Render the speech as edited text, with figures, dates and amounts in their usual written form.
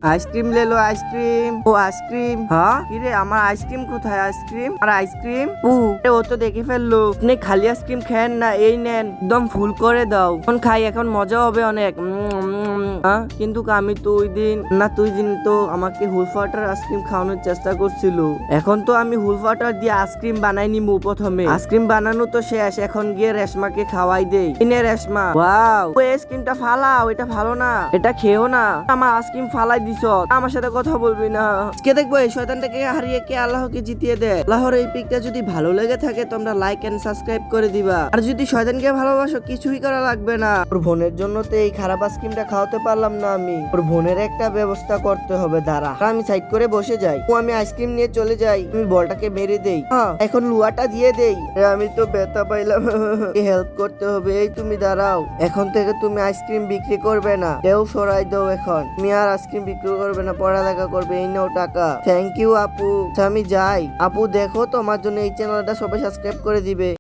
Ice cream লেলো ice cream. ও ice cream, হ্যাঁ কিরে আমার আইসক্রিম কোথায়? আইসক্রিম আর আইসক্রিম ও তো দেখে ফেললো। আপনি খালি আইসক্রিম খান না, এই নেন একদম ফুল করে দাও। এখন খাই, এখন মজা হবে অনেক। হ্যাঁ কিন্তু আমি তো তুই দিন তো আমাকে হুলফাটার আইসক্রিম খাওয়ানোর চেষ্টা করছিল। এখন তো আমি হুলফাটার দিয়ে আইসক্রিম বানাই নিমু। প্রথমে আইসক্রিম বানানো তো শেষ, এখন গিয়ে রেশমাকে খাওয়াই দেই। কিনে রেশমা, ওয়াও ওই আইসক্রিমটা ফালাও, এটা ভালো না, এটা খেও না। আমার আইসক্রিম ফালাই দিছ, আমার সাথে কথা বলবি না। কে দেখবো এই শয়তানটাকে হারিয়ে কে আল্লাহকে জিতিয়ে দেয়। আল্লাহর এই পিকটা যদি ভালো লেগে থাকে তোমরা লাইক এন্ড সাবস্ক্রাইব করে দিবা। আর যদি শয়তানকে ভালোবাসো কিছুই করা লাগবে না। ওর বোনের জন্য তো এই খারাপ আইসক্রিমটা খাওয়াতে পারলাম না আমি। ওর বোনের একটা ব্যবস্থা করতে হবে, দাঁড়া। আমি সাইড করে বসে যাই, আমি আইসক্রিম নিয়ে চলে যাই। আমি বলটাকে মেরে দেই। হ্যাঁ এখন লুয়াটা দিয়ে দেই। আমি তো ব্যথা পাইলাম, হেল্প করতে হবে। এই তুমি দাঁড়াও, এখন থেকে তুমি আইসক্রিম বিক্রি করবে না। কেউ সরাই দাও, এখন তুমি আর আইসক্রিম বিক্রি করবে না, পড়ালেখা করবে। এই নাও টাকা। থ্যাংক ইউ আপু। আমি যাই। আপু দেখো তোমার জন্য এই চ্যানেলটা সবাই সাবস্ক্রাইব করে দিবে।